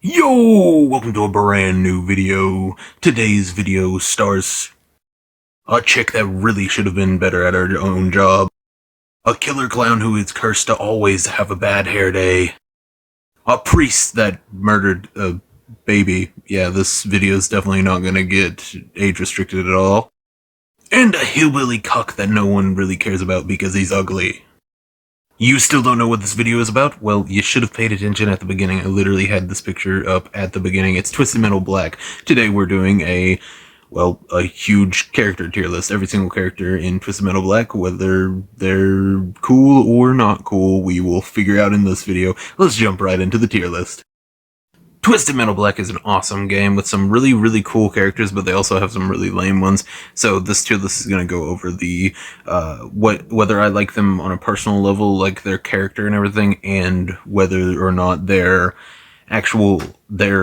Yo! Welcome to a brand new video. Today's video stars a chick that really should have been better at her own job. A killer clown who is cursed to always have a bad hair day. A priest that murdered a baby. Yeah, this video is definitely not gonna get age restricted at all. And a hillbilly cuck that no one really cares about because he's ugly. You still don't know what this video is about? Well, you should have paid attention at the beginning. I literally had this picture up at the beginning. It's Twisted Metal Black. Today we're doing a huge character tier list. Every single character in Twisted Metal Black, whether they're cool or not cool, we will figure out in this video. Let's jump right into the tier list. Twisted Metal Black is an awesome game with some really, really cool characters, but they also have some really lame ones. So this tier list is going to go over the whether I like them on a personal level, like their character and everything, and whether or not their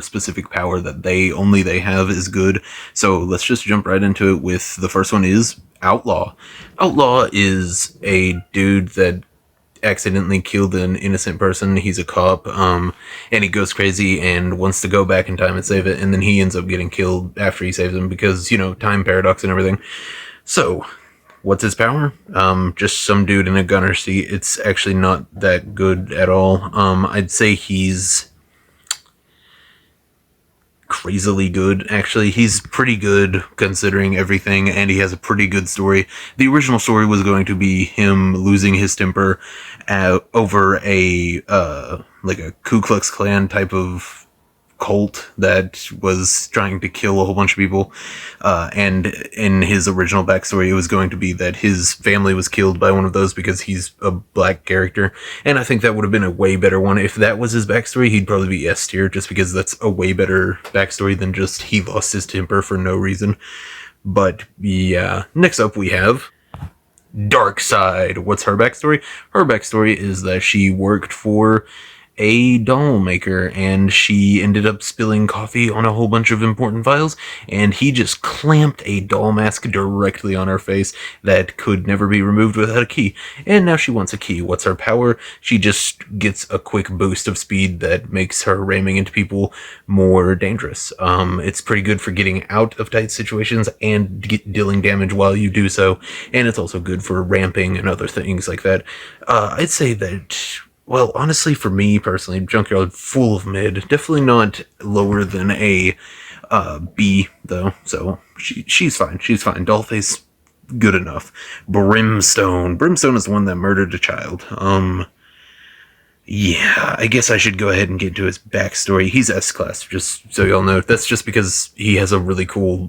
specific power that they have is good. So let's just jump right into it with the first one is Outlaw. Outlaw is a dude that accidentally killed an innocent person. He's a cop, and he goes crazy and wants to go back in time and save it, and then he ends up getting killed after he saves him because, time paradox and everything. So, what's his power? Just some dude in a gunner seat. It's actually not that good at all. I'd say he's crazily good. Actually, he's pretty good considering everything, and he has a pretty good story. The original story was going to be him losing his temper over a Ku Klux Klan type of cult that was trying to kill a whole bunch of people, and in his original backstory it was going to be that his family was killed by one of those because he's a black character, and I think that would have been a way better one. If that was his backstory, he'd probably be S tier, just because that's a way better backstory than just he lost his temper for no reason. But yeah, next up we have Darkseid. What's her backstory? Her backstory is that she worked for a doll maker, and she ended up spilling coffee on a whole bunch of important files, and he just clamped a doll mask directly on her face that could never be removed without a key. And now she wants a key. What's her power? She just gets a quick boost of speed that makes her ramming into people more dangerous. It's pretty good for getting out of tight situations and dealing damage while you do so, and it's also good for ramping and other things like that. I'd say that, well, honestly, for me personally, Junkyard full of mid. Definitely not lower than a B, though. So she's fine. She's fine. Dollface, good enough. Brimstone. Brimstone is the one that murdered a child. Yeah, I guess I should go ahead and get into his backstory. He's S-Class, just so y'all know. That's just because he has a really cool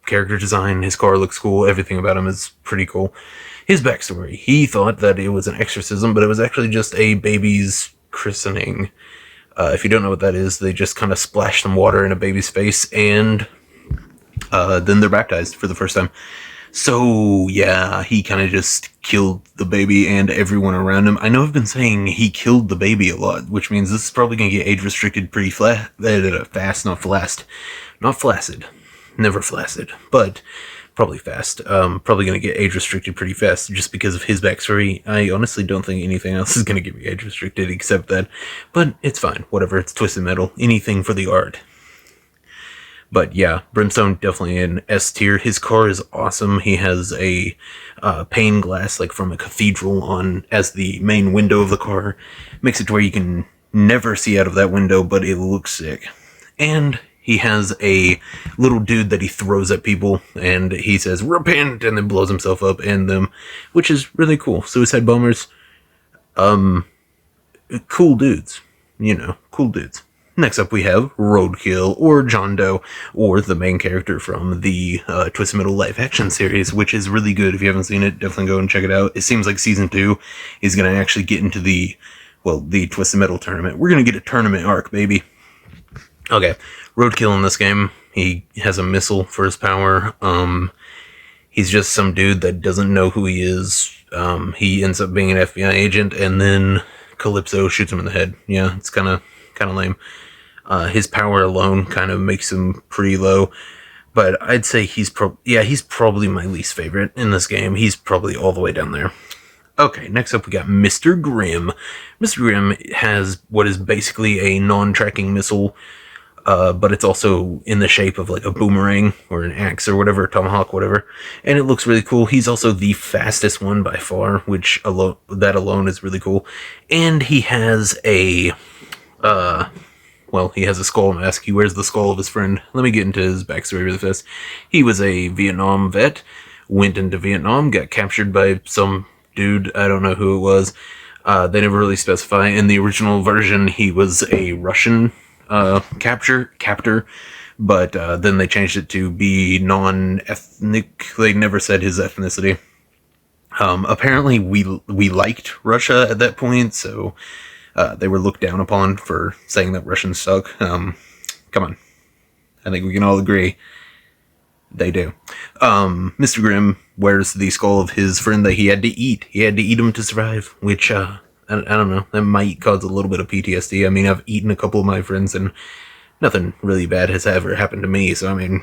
character design. His car looks cool. Everything about him is pretty cool. His backstory. He thought that it was an exorcism, but it was actually just a baby's christening. If you don't know what that is, they just kind of splash some water in a baby's face, and then they're baptized for the first time. So, yeah, he kind of just killed the baby and everyone around him. I know I've been saying he killed the baby a lot, which means this is probably going to get age restricted pretty fast, not flaccid. Never flaccid, but probably fast. Probably going to get age restricted pretty fast just because of his backstory. I honestly don't think anything else is going to get me age restricted except that, but it's fine. Whatever, it's Twisted Metal. Anything for the art. But yeah, Brimstone definitely an S tier. His car is awesome. He has a pane glass, like from a cathedral, on as the main window of the car. Makes it to where you can never see out of that window, but it looks sick. And he has a little dude that he throws at people, and he says, "Repent," and then blows himself up and them, which is really cool. Suicide bombers, cool dudes. Cool dudes. Next up we have Roadkill, or John Doe, or the main character from the Twisted Metal live action series, which is really good. If you haven't seen it, definitely go and check it out. It seems like season 2 is going to actually get into the Twisted Metal tournament. We're going to get a tournament arc, baby. Okay, Roadkill in this game, he has a missile for his power. He's just some dude that doesn't know who he is. He ends up being an FBI agent, and then Calypso shoots him in the head. Yeah, it's kind of lame. His power alone kind of makes him pretty low, but I'd say he's probably my least favorite in this game. He's probably all the way down there. Okay, next up we got Mr. Grimm. Mr. Grimm has what is basically a non-tracking missile but it's also in the shape of like a boomerang or an axe or whatever, tomahawk, whatever, and it looks really cool. He's also the fastest one by far, which alone is really cool. And he has a he has a skull mask. He wears the skull of his friend. Let me get into his backstory really fast. He was a Vietnam vet, went into Vietnam, got captured by some dude. I don't know who it was. They never really specify. In the original version, he was a Russian captor, but then they changed it to be non-ethnic. They never said his ethnicity. Apparently, we liked Russia at that point, so they were looked down upon for saying that Russians suck. Come on. I think we can all agree they do. Mr. Grimm wears the skull of his friend that he had to eat. He had to eat him to survive, which, I don't know, that might cause a little bit of PTSD. I mean, I've eaten a couple of my friends and nothing really bad has ever happened to me, so I mean,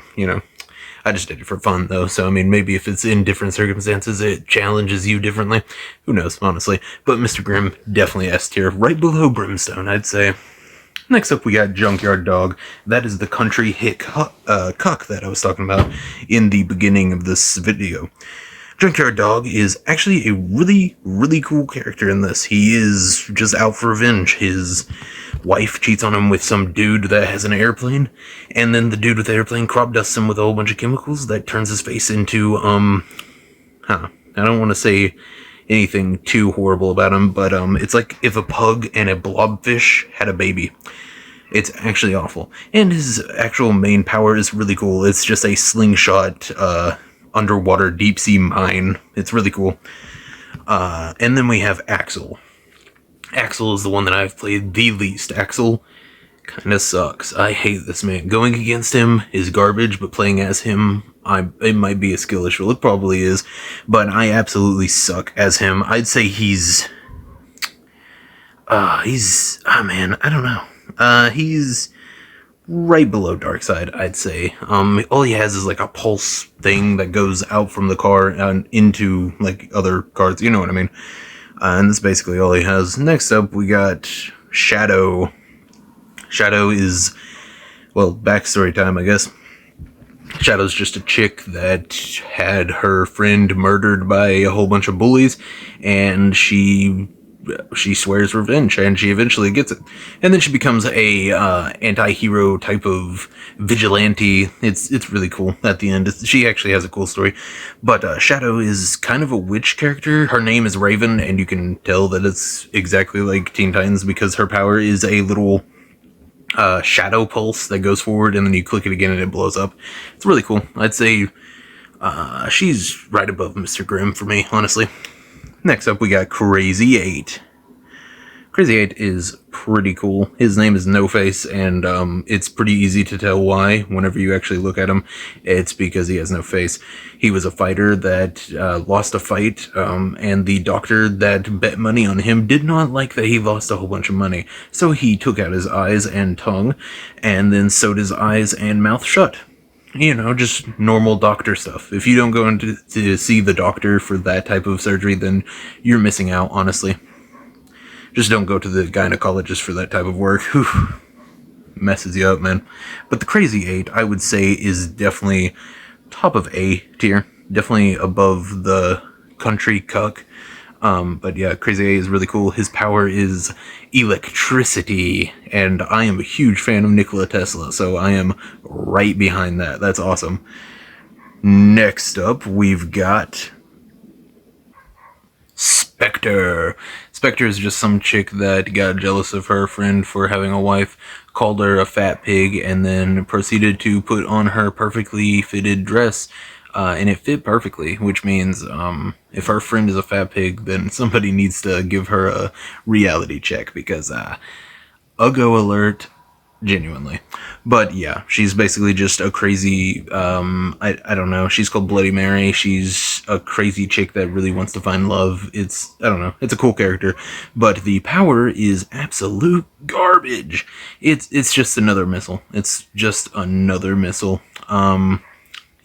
I just did it for fun, though, so I mean, maybe if it's in different circumstances, it challenges you differently. Who knows, honestly. But Mr. Grimm, definitely S tier, right below Brimstone, I'd say. Next up, we got Junkyard Dog. That is the country hick cuck that I was talking about in the beginning of this video. Junkyard Dog is actually a really, really cool character in this. He is just out for revenge. His wife cheats on him with some dude that has an airplane, and then the dude with the airplane crop dusts him with a whole bunch of chemicals that turns his face into, I don't want to say anything too horrible about him, but it's like if a pug and a blobfish had a baby. It's actually awful. And his actual main power is really cool. It's just a slingshot, underwater deep sea mine. It's really cool. And then we have Axel. Axel is the one that I've played the least. Axel kinda sucks. I hate this man. Going against him is garbage, but playing as him, it might be a skill issue. It probably is, but I absolutely suck as him. I'd say he's I don't know. He's right below Darkseid, I'd say. All he has is like a pulse thing that goes out from the car and into like other cars, you know what I mean? And that's basically all he has. Next up, we got Shadow. Shadow is, well, backstory time, I guess. Shadow's just a chick that had her friend murdered by a whole bunch of bullies, and she swears revenge, and she eventually gets it. And then she becomes a anti-hero type of vigilante. It's really cool at the end. She actually has a cool story. But Shadow is kind of a witch character. Her name is Raven, and you can tell that it's exactly like Teen Titans because her power is a little shadow pulse that goes forward, and then you click it again and it blows up. It's really cool. I'd say she's right above Mr. Grimm for me, honestly. Next up, we got Crazy 8. Crazy 8 is pretty cool. His name is No Face, and it's pretty easy to tell why whenever you actually look at him. It's because he has no face. He was a fighter that lost a fight, and the doctor that bet money on him did not like that he lost a whole bunch of money. So he took out his eyes and tongue, and then sewed his eyes and mouth shut. You know, just normal doctor stuff. If you don't go into to see the doctor for that type of surgery, then you're missing out, honestly. Just don't go to the gynecologist for that type of work. Whew. Messes you up, man. But the Crazy 8, I would say, is definitely top of A tier. Definitely above the country cuck. But yeah, Crazy 8 is really cool. His power is electricity, and I am a huge fan of Nikola Tesla, so I am right behind that. That's awesome. Next up, we've got Spectre. Spectre is just some chick that got jealous of her friend for having a wife, called her a fat pig, and then proceeded to put on her perfectly fitted dress. And it fit perfectly, which means if her friend is a fat pig, then somebody needs to give her a reality check, because Uggo alert, genuinely. But yeah, she's basically just a crazy, I don't know, she's called Bloody Mary. She's a crazy chick that really wants to find love. I don't know, it's a cool character, but the power is absolute garbage. It's just another missile. It's just another missile.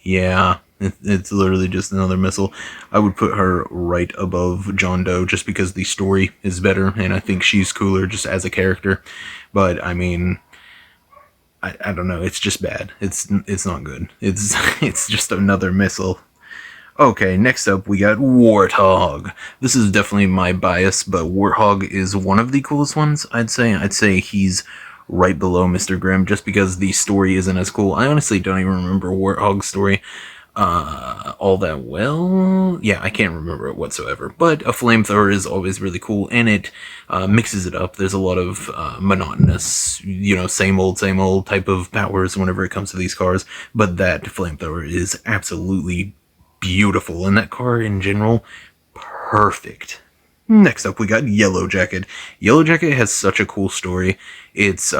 Yeah. It's literally just another missile. I would put her right above John Doe just because the story is better, and I think she's cooler just as a character. But, I mean, I don't know. It's just bad. It's not good. It's it's just another missile. Okay, next up we got Warthog. This is definitely my bias, but Warthog is one of the coolest ones, I'd say. I'd say he's right below Mr. Grimm just because the story isn't as cool. I honestly don't even remember Warthog's story all that well. Yeah, I can't remember it whatsoever. But a flamethrower is always really cool, and it mixes it up. There's a lot of monotonous, same old type of powers whenever it comes to these cars. But that flamethrower is absolutely beautiful, and that car in general, perfect. Next up, we got Yellow Jacket. Yellow Jacket has such a cool story. It's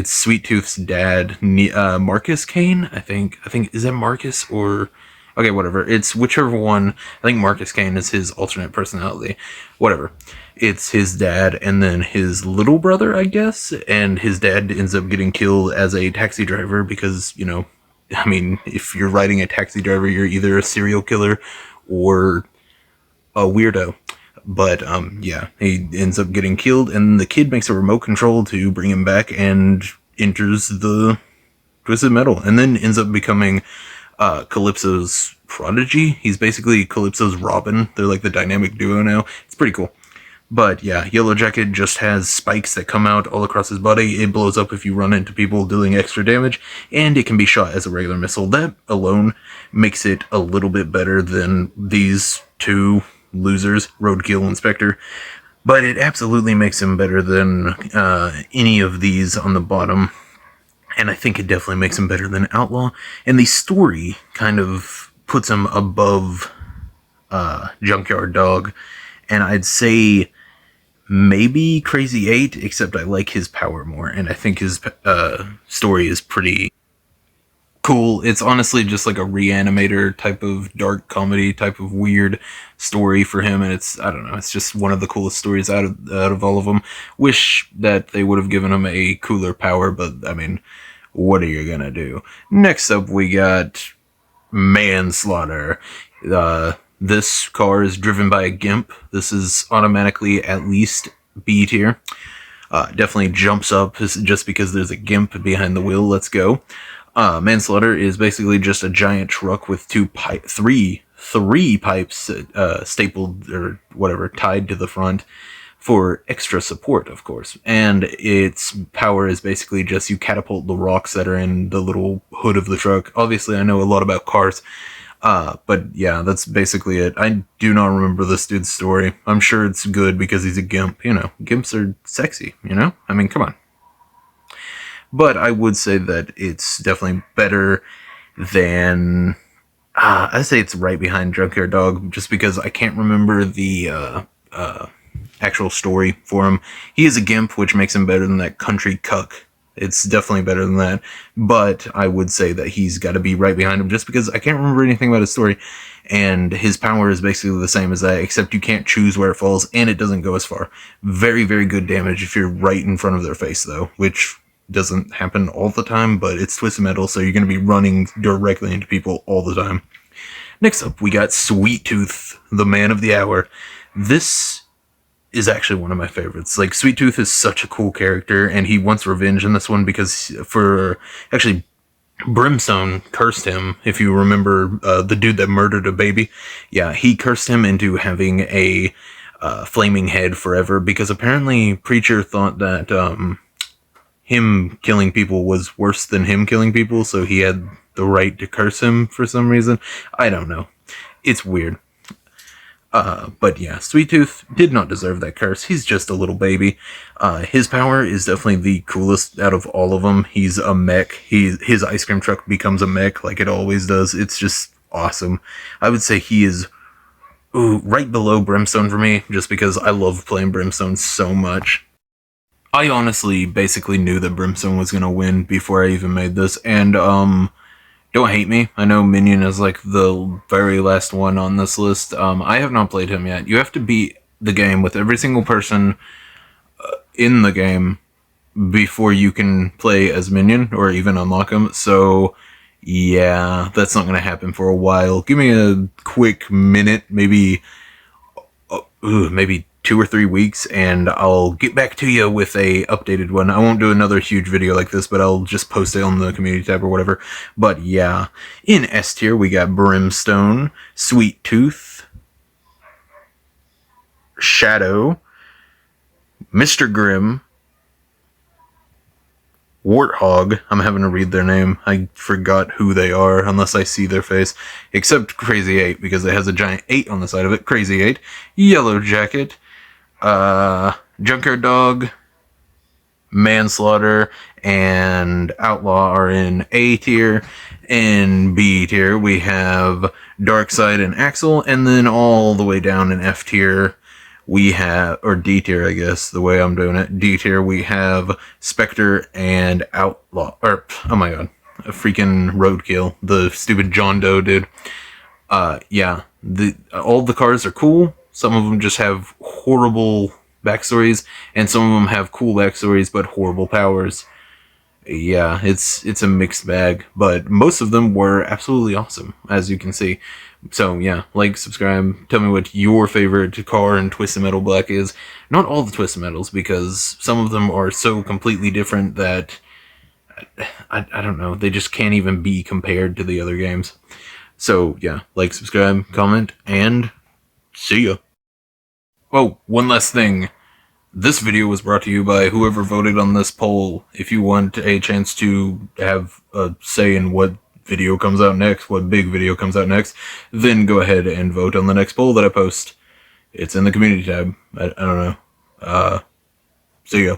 Sweet Tooth's dad, Marcus Kane. I think is that Marcus or okay, whatever. It's whichever one. I think Marcus Kane is his alternate personality. Whatever. It's his dad and then his little brother, I guess. And his dad ends up getting killed as a taxi driver because I mean, if you're riding a taxi driver, you're either a serial killer or a weirdo. But yeah, he ends up getting killed, and the kid makes a remote control to bring him back and enters the Twisted Metal, and then ends up becoming Calypso's prodigy. He's basically Calypso's Robin. They're like the dynamic duo now. It's pretty cool. But yeah, Yellow Jacket just has spikes that come out all across his body. It blows up if you run into people dealing extra damage, and it can be shot as a regular missile. That alone makes it a little bit better than these two losers, Roadkill and Spectre. But it absolutely makes him better than any of these on the bottom. And I think it definitely makes him better than Outlaw. And the story kind of puts him above Junkyard Dog. And I'd say maybe Crazy 8, except I like his power more. And I think his story is pretty cool. It's honestly just like a Reanimator type of dark comedy type of weird story for him, and I don't know, it's just one of the coolest stories out of all of them. Wish that they would have given him a cooler power, but I mean, what are you gonna do? Next up we got Manslaughter. This car is driven by a GIMP. This is automatically at least B tier. Definitely jumps up just because there's a GIMP behind the wheel. Let's go. Manslaughter is basically just a giant truck with three pipes stapled or whatever tied to the front for extra support, of course. And its power is basically just you catapult the rocks that are in the little hood of the truck. Obviously, I know a lot about cars, but yeah, that's basically it. I do not remember this dude's story. I'm sure it's good because he's a GIMP. GIMPs are sexy. I mean, come on. But I would say that it's definitely better than... I'd say it's right behind Junkyard Dog, just because I can't remember the actual story for him. He is a GIMP, which makes him better than that country cuck. It's definitely better than that. But I would say that he's got to be right behind him, just because I can't remember anything about his story. And his power is basically the same as that, except you can't choose where it falls, and it doesn't go as far. Very, very good damage if you're right in front of their face, though, which doesn't happen all the time, but it's Twisted Metal, so you're going to be running directly into people all the time. Next up, we got Sweet Tooth, the man of the hour. This is actually one of my favorites. Like, Sweet Tooth is such a cool character, and he wants revenge in this one because actually, Brimstone cursed him, if you remember, the dude that murdered a baby. Yeah, he cursed him into having a flaming head forever, because apparently Preacher thought that him killing people was worse than him killing people, so he had the right to curse him for some reason. I don't know. It's weird. But yeah, Sweet Tooth did not deserve that curse. He's just a little baby. His power is definitely the coolest out of all of them. He's a mech. His ice cream truck becomes a mech like it always does. It's just awesome. I would say he is right below Brimstone for me, just because I love playing Brimstone so much. I honestly basically knew that Brimstone was going to win before I even made this, and don't hate me. I know Minion is like the very last one on this list. I have not played him yet. You have to beat the game with every single person in the game before you can play as Minion or even unlock him. So yeah, that's not going to happen for a while. Give me a quick minute, maybe 2 or 3 weeks, and I'll get back to you with a updated one. I won't do another huge video like this, but I'll just post it on the community tab or whatever. But yeah, in S tier, we got Brimstone, Sweet Tooth, Shadow, Mr. Grimm, Warthog. I'm having to read their name. I forgot who they are unless I see their face. Except Crazy 8, because it has a giant 8 on the side of it. Crazy 8. Yellow Jacket. Junkyard Dog. Manslaughter. And Outlaw are in A tier. In B tier, we have Darkseid and Axel. And then all the way down in F tier, we have, or D tier, I guess, the way I'm doing it. D tier, we have Spectre and Outlaw. Or, oh my god, a freaking Roadkill. The stupid John Doe dude. Yeah, all the cars are cool. Some of them just have horrible backstories, and some of them have cool backstories but horrible powers. Yeah, it's a mixed bag, but most of them were absolutely awesome, as you can see. So yeah, like, subscribe, tell me what your favorite car in Twisted Metal Black is. Not all the Twisted Metals, because some of them are so completely different that, I don't know, they just can't even be compared to the other games. So yeah, like, subscribe, comment, and see ya. Oh, one last thing. This video was brought to you by whoever voted on this poll. If you want a chance to have a say in what video comes out next, what big video comes out next, then go ahead and vote on the next poll that I post. It's in the community tab. I don't know. See ya.